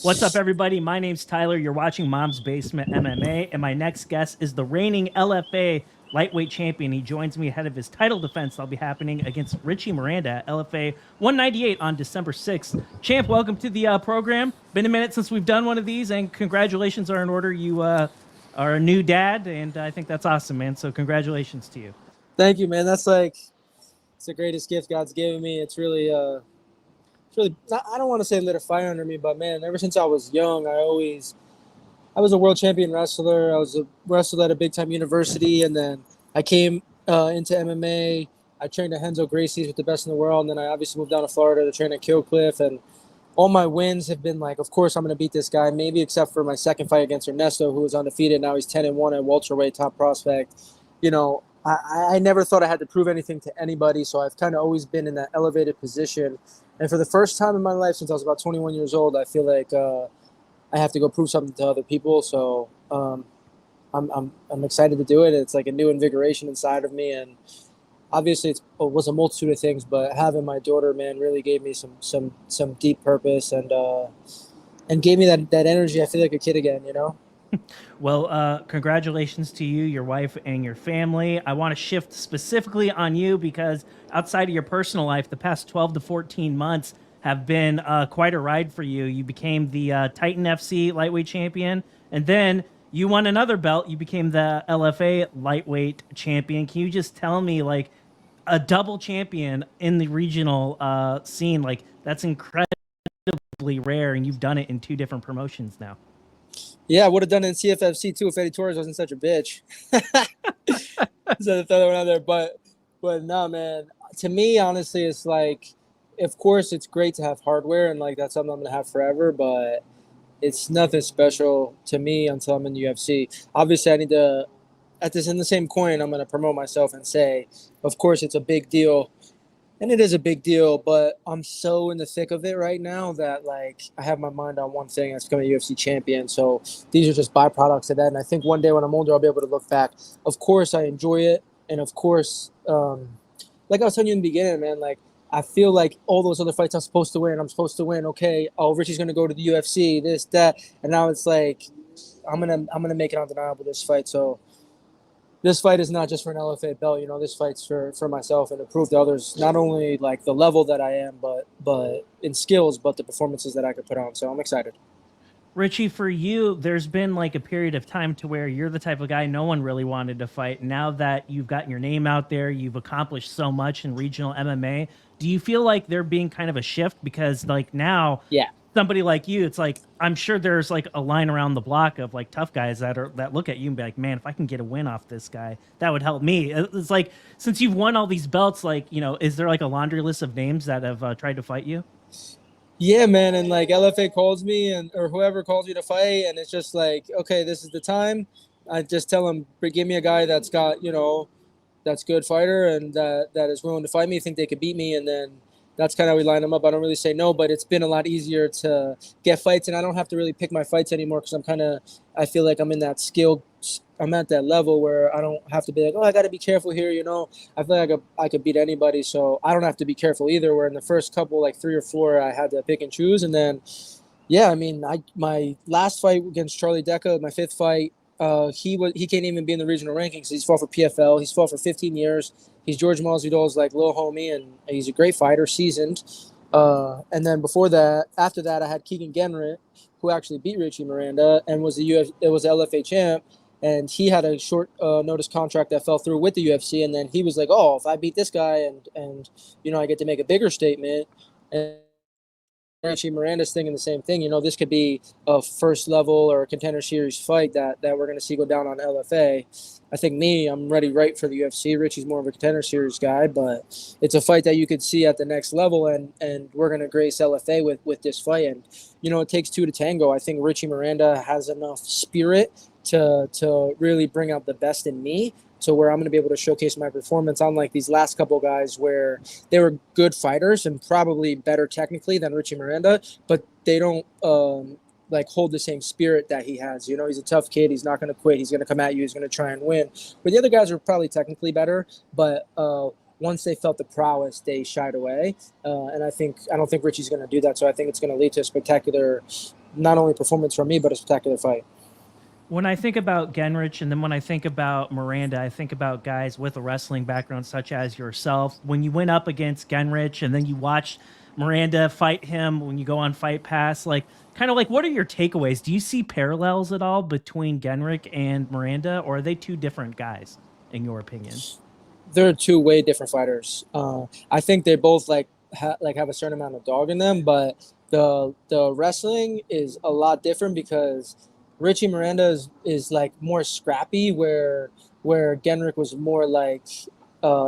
What's up, everybody? My name's Tyler. You're watching Mom's Basement MMA, and my next guest is the reigning LFA lightweight champion. He joins me ahead of his title defense that'll be happening against Richie Miranda at LFA 198 on December 6th. Champ, welcome to the program. Been a minute since we've done one of these, and congratulations are in order. You are a new dad, and I think that's awesome, man. So congratulations to you. Thank you, man. It's the greatest gift God's given me. It's really, I don't want to say lit a fire under me, but man, ever since I was young, I was a world champion wrestler. I was a wrestler at a big time university, and then I came into MMA. I trained at Henzo Gracie's with the best in the world, and then I obviously moved down to Florida to train at Killcliff. And all my wins have been like, of course, I'm going to beat this guy. Maybe except for my second fight against Ernesto, who was undefeated. Now he's 10-1 at welterweight, top prospect. You know, I never thought I had to prove anything to anybody, so I've kind of always been in that elevated position. And for the first time in my life since I was about 21 years old, I feel like I have to go prove something to other people. So I'm excited to do it. It's like a new invigoration inside of me, and obviously it was a multitude of things, but having my daughter, man, really gave me some deep purpose and gave me that energy. I feel like a kid again, you know. Well, congratulations to you, your wife, and your family. I want to shift specifically on you because outside of your personal life, the past 12 to 14 months have been quite a ride for you. You became the Titan FC lightweight champion, and then you won another belt. You became the LFA lightweight champion. Can you just tell me, like, a double champion in the regional scene, like, that's incredibly rare, and you've done it in two different promotions now? Yeah, I would have done it in CFFC too if Eddie Torres wasn't such a bitch. So to throw that one out there, but no, man. To me, honestly, it's like, of course, it's great to have hardware, and like that's something I'm gonna have forever. But it's nothing special to me until I'm in the UFC. Obviously, I need to. At this, in the same coin, I'm gonna promote myself and say, of course, it's a big deal. And it is a big deal, but I'm so in the thick of it right now that like I have my mind on one thing, that's becoming a UFC champion. So these are just byproducts of that. And I think one day when I'm older, I'll be able to look back. Of course, I enjoy it, and of course, like I was telling you in the beginning, man, like I feel like all those other fights I'm supposed to win. I'm supposed to win. Okay, oh, Richie's gonna go to the UFC, this, that, and now it's like I'm gonna make it undeniable this fight. So this fight is not just for an LFA belt, you know. This fight's for myself and to prove to others not only like the level that I am, but in skills, but the performances that I could put on. So I'm excited. Richie, for you, there's been like a period of time to where you're the type of guy no one really wanted to fight. Now that you've gotten your name out there, you've accomplished so much in regional MMA. Do you feel like there being kind of a shift because like now Yeah. somebody like you, it's like I'm sure there's like a line around the block of like tough guys that look at you and be like, man, if I can get a win off this guy, that would help me. It's like since you've won all these belts, like is there like a laundry list of names that have tried to fight you? Yeah, man, and like LFA calls me and or whoever calls you to fight, and it's just like, okay, this is the time. I just tell them, give me a guy that's got, that's good fighter and that is willing to fight me. Think they could beat me, and then that's kind of how we line them up. I don't really say no, but it's been a lot easier to get fights, and I don't have to really pick my fights anymore because I feel like I'm in that skill. I'm at that level where I don't have to be like, oh, I got to be careful here, you know. I feel like I could beat anybody, so I don't have to be careful either. Where in the first couple, like 3 or 4, I had to pick and choose, and then yeah, I mean, my last fight against Charlie Deca, my fifth fight, he can't even be in the regional rankings. He's fought for PFL. He's fought for 15 years. He's George Masvidal's like little homie, and he's a great fighter, seasoned. And then after that, I had Keegan Gennrich, who actually beat Richie Miranda and was it was LFA champ. And he had a short notice contract that fell through with the UFC. And then he was like, "Oh, if I beat this guy and I get to make a bigger statement." And Richie Miranda's thinking the same thing. You know, this could be a first level or a contender series fight that we're going to see go down on LFA. I think I'm ready right for the UFC. Richie's more of a contender series guy, but it's a fight that you could see at the next level, and we're going to grace LFA with this fight. And, it takes two to tango. I think Richie Miranda has enough spirit to really bring out the best in me, to where I'm going to be able to showcase my performance, unlike these last couple guys where they were good fighters and probably better technically than Richie Miranda, but they don't like hold the same spirit that he has. He's a tough kid. He's not going to quit. He's going to come at you. He's going to try and win. But the other guys are probably technically better, but once they felt the prowess, they shied away. And I don't think Richie's going to do that. So I think it's going to lead to a spectacular not only performance from me, but a spectacular fight. When I think about Gennrich and then when I think about Miranda, I think about guys with a wrestling background such as yourself. When you went up against Gennrich and then you watched Miranda fight him when you go on Fight Pass, like kind of like what are your takeaways? Do you see parallels at all between Gennrich and Miranda, or are they two different guys in your opinion? They're two way different fighters. I think they both have a certain amount of dog in them, but the wrestling is a lot different because Richie Miranda is like more scrappy, where Gennrich was more like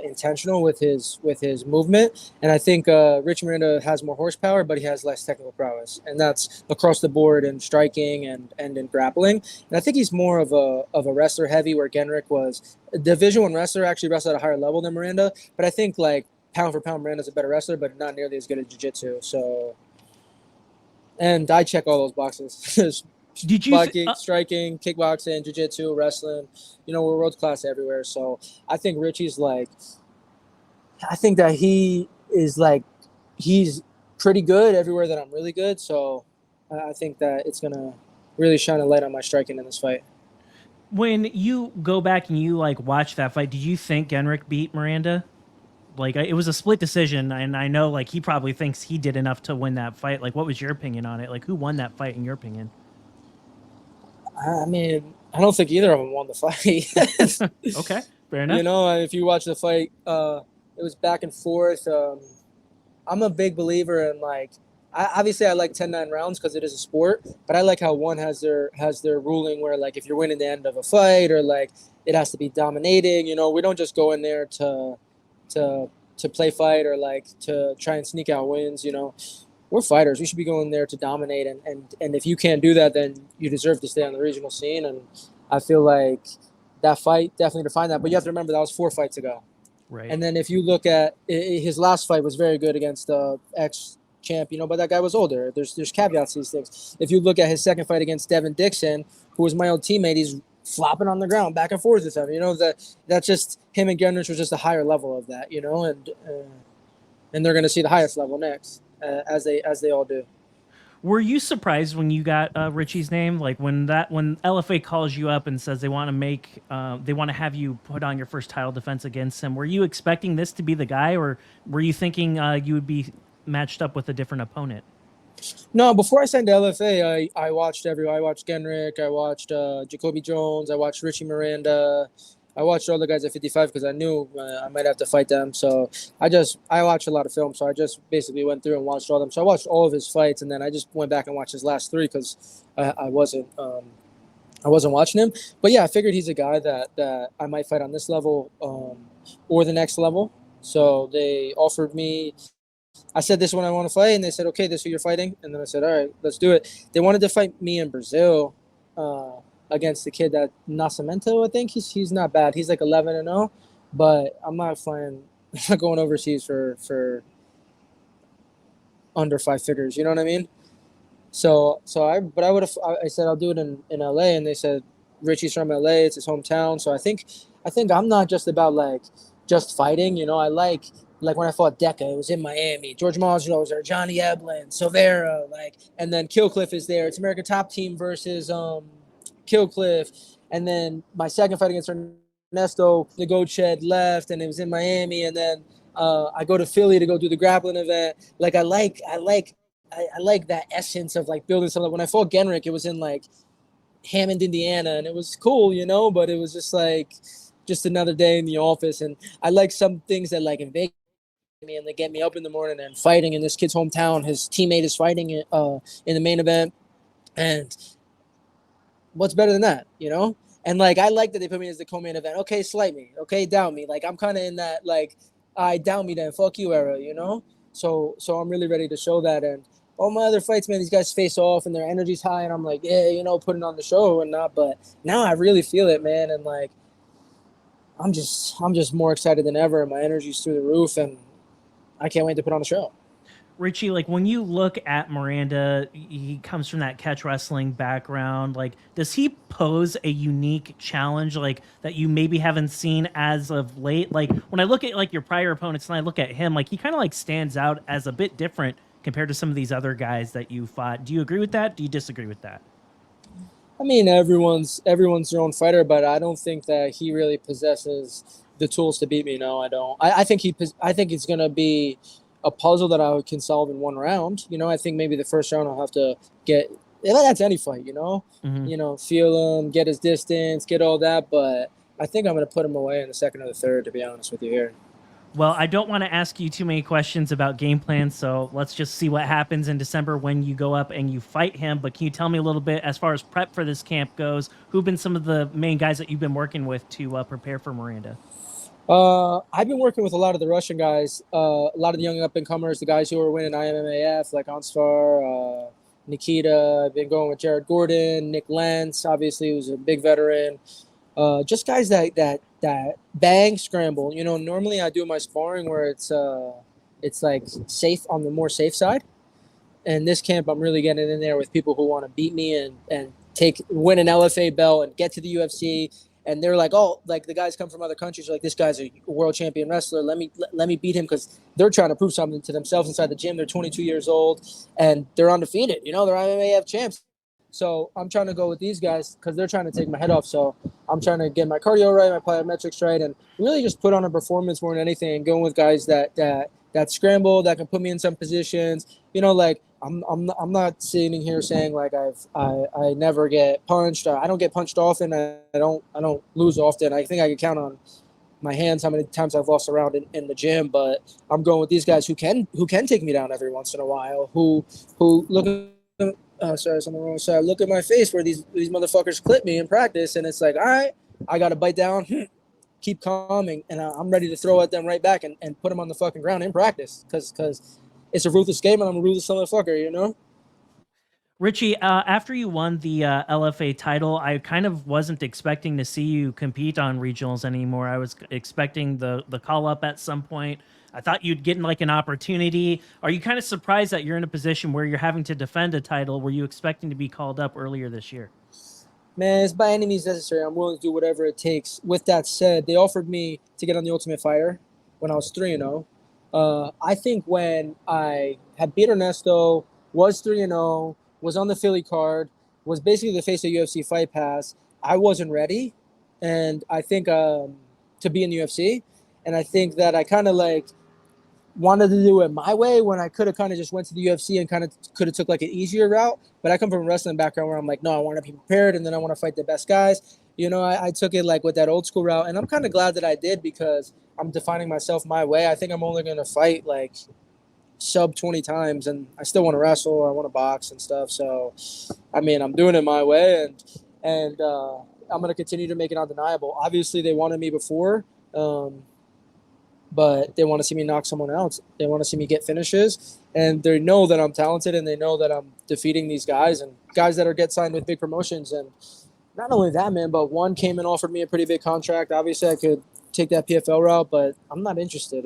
intentional with his movement, and I think Richie Miranda has more horsepower, but he has less technical prowess, and that's across the board in striking and in grappling. And I think he's more of a wrestler heavy, where Gennrich was a Division One wrestler, actually wrestled at a higher level than Miranda, but I think like pound for pound, Miranda's a better wrestler, but not nearly as good at jiu-jitsu. So, and I check all those boxes. Did you Biking, striking, kickboxing, jiu-jitsu, wrestling. We're world class everywhere. So I think Richie's like, I think that he's pretty good everywhere that I'm really good. So I think that it's gonna really shine a light on my striking in this fight. when you go back and you like watch that fight, did you think Gennrich beat Miranda? Like it was a split decision, and I know like he probably thinks he did enough to win that fight. Like, what was your opinion on it? Like, who won that fight in your opinion? I mean, I don't think either of them won the fight. Okay, fair enough. If you watch the fight, it was back and forth. I'm a big believer in like, obviously I like 10-9 rounds because it is a sport, but I like how one has their ruling where like if you're winning the end of a fight or like it has to be dominating. We don't just go in there to play fight or like to try and sneak out wins. We're fighters. We should be going there to dominate, and if you can't do that, then you deserve to stay on the regional scene. And I feel like that fight definitely defined that. But you have to remember that was 4 fights ago. Right. And then if you look at his last fight was very good against the ex champ, but that guy was older. There's caveats to these things. If you look at his second fight against Devin Dixon, who was my old teammate, he's flopping on the ground back and forth with him. That's just him and Gennrich was just a higher level of that. And they're going to see the highest level next. As they all do. Were you surprised when you got Richie's name? Like when LFA calls you up and says they want to have you put on your first title defense against him? Were you expecting this to be the guy, or were you thinking you would be matched up with a different opponent? No, before I signed to LFA, I watched I watched Gennrich, I watched Jacoby Jones, I watched Richie Miranda. I watched all the guys at 55 because I knew I might have to fight them. So I watched a lot of film. So I just basically went through and watched all of them. So I watched all of his fights, and then I just went back and watched his last 3 because I wasn't watching him. But yeah, I figured he's a guy that I might fight on this level or the next level. So they offered me. I said this one I want to fight, and they said, okay, this is who you're fighting. And then I said, all right, let's do it. They wanted to fight me in Brazil. Against the kid that Nascimento, I think he's not bad. He's like 11-0, but I'm not going overseas for under 5 figures. You know what I mean? I said I'll do it in LA, and they said Richie's from LA. It's his hometown. So I think I'm not just about like just fighting. I like when I fought Deca, it was in Miami. George Masvidal was there, Johnny Eblen, Silveira, and then Killcliff is there. It's American Top Team versus Killcliff, and then my second fight against Ernesto, the goat shed left, and it was in Miami, and then I go to Philly to go do the grappling event. Like I like that essence of like building something. When I fought Gennrich, it was in like Hammond, Indiana, and it was cool, but it was just another day in the office. And I like some things that like invade me and they get me up in the morning and fighting in this kid's hometown. His teammate is fighting in the main event, and what's better than that, And like I like that they put me as the co-main event. Okay, slight me. Okay, down me. Like I'm kind of in that like I down me then fuck you era, So I'm really ready to show that. And all my other fights, man, these guys face off and their energy's high, and I'm like, yeah, putting on the show and not. But now I really feel it, man, and like I'm just more excited than ever, and my energy's through the roof, and I can't wait to put on the show. Richie, like when you look at Miranda, he comes from that catch wrestling background. Like, does he pose a unique challenge like that you maybe haven't seen as of late? Like when I look at like your prior opponents and I look at him, like he kind of like stands out as a bit different compared to some of these other guys that you fought. Do you agree with that? Do you disagree with that? I mean, everyone's their own fighter, but I don't think that he really possesses the tools to beat me. No, I don't. I think it's gonna be a puzzle that I can solve in one round. You know, I think maybe the first round I'll have to get. That's any fight, you know. Mm-hmm. You know, feel him, get his distance, get all that. But I think I'm gonna put him away in the second or the third. To be honest with you here. Well, I don't want to ask you too many questions about game plans, so let's just see what happens in December when you go up and you fight him. But can you tell me a little bit as far as prep for this camp goes? Who've been some of the main guys that you've been working with to prepare for Miranda? I've been working with a lot of the Russian guys, a lot of the young up-and-comers, the guys who are winning IMMAF, like Ansvar, Nikita. I've been going with Jared Gordon, Nick Lentz, obviously, who's a big veteran. Just guys that bang scramble. You know, normally I do my sparring where it's like safe on the more safe side. And this camp, I'm really getting in there with people who want to beat me and win an LFA belt and get to the UFC. And they're like, oh, like the guys come from other countries. Like, this guy's a world champion wrestler. Let me beat him, because they're trying to prove something to themselves inside the gym. They're 22 years old and they're undefeated. You know, they're IMAF champs. So I'm trying to go with these guys because they're trying to take my head off. So I'm trying to get my cardio right, my plyometrics right, and really just put on a performance more than anything. And going with guys that scramble, that can put me in some positions. You know, like I'm not sitting here saying like I never get punched. I don't get punched often. I don't lose often. I think I can count on my hands how many times I've lost a round in the gym. But I'm going with these guys who can take me down every once in a while. Who look at. Sorry, it's on the wrong side. Look at my face where these motherfuckers clip me in practice, and it's like, all right, I got to bite down, keep calm, and I'm ready to throw at them right back and put them on the fucking ground in practice because it's a ruthless game, and I'm a ruthless motherfucker, you know? Richie, after you won the LFA title, I kind of wasn't expecting to see you compete on regionals anymore. I was expecting the call up at some point. I thought you'd get like an opportunity. Are you kind of surprised that you're in a position where you're having to defend a title? Were you expecting to be called up earlier this year? Man, it's by any means necessary. I'm willing to do whatever it takes. With that said, they offered me to get on the Ultimate Fighter when I was 3-0. I think when I had beat Ernesto, was 3-0, was on the Philly card, was basically the face of UFC Fight Pass, I wasn't ready. And I think to be in the UFC. And I think that I kind of like wanted to do it my way when I could have kind of just went to the UFC and kind of could have took like an easier route. But I come from a wrestling background where I'm like, no, I want to be prepared, and then I want to fight the best guys. You know, I took it like with that old school route, and I'm kind of glad that I did because I'm defining myself my way. I think I'm only going to fight like sub 20 times, and I still want to wrestle. I want to box and stuff. So, I mean, I'm doing it my way, and I'm going to continue to make it undeniable. Obviously, they wanted me before. But they want to see me knock someone out. They want to see me get finishes, and they know that I'm talented, and they know that I'm defeating these guys and guys that are get signed with big promotions. And not only that, man, but one came and offered me a pretty big contract. Obviously, I could take that PFL route, but I'm not interested.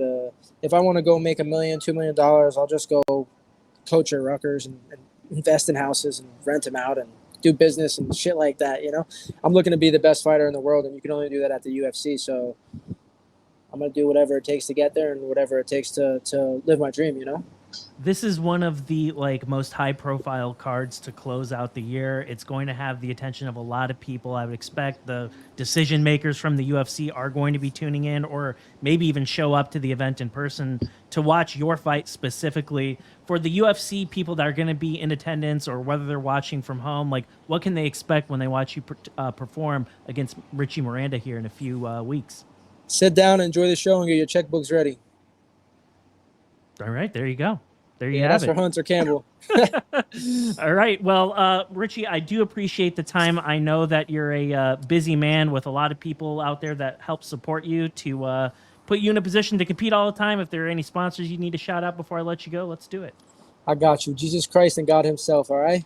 If I want to go make $1 million, $2 million, I'll just go coach at Rutgers and invest in houses and rent them out and do business and shit like that. You know, I'm looking to be the best fighter in the world, and you can only do that at the UFC. So I'm going to do whatever it takes to get there and whatever it takes to live my dream, you know? This is one of the like most high profile cards to close out the year. It's going to have the attention of a lot of people. I would expect the decision makers from the UFC are going to be tuning in, or maybe even show up to the event in person to watch your fight specifically. For the UFC people that are going to be in attendance, or whether they're watching from home, like what can they expect when they watch you perform against Richie Miranda here in a few weeks? Sit down, enjoy the show, and get your checkbooks ready. All right, there you go. There you Yeah, have that's it. for Hunter Campbell. All right. Well, Richie, I do appreciate the time. I know that you're a busy man with a lot of people out there that help support you to put you in a position to compete all the time. If there are any sponsors you need to shout out before I let you go, let's do it. I got you. Jesus Christ and God himself, all right?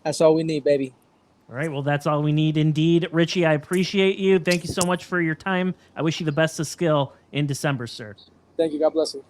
That's all we need, baby. All right. Well, that's all we need indeed. Richie, I appreciate you. Thank you so much for your time. I wish you the best of skill in December, sir. Thank you. God bless you.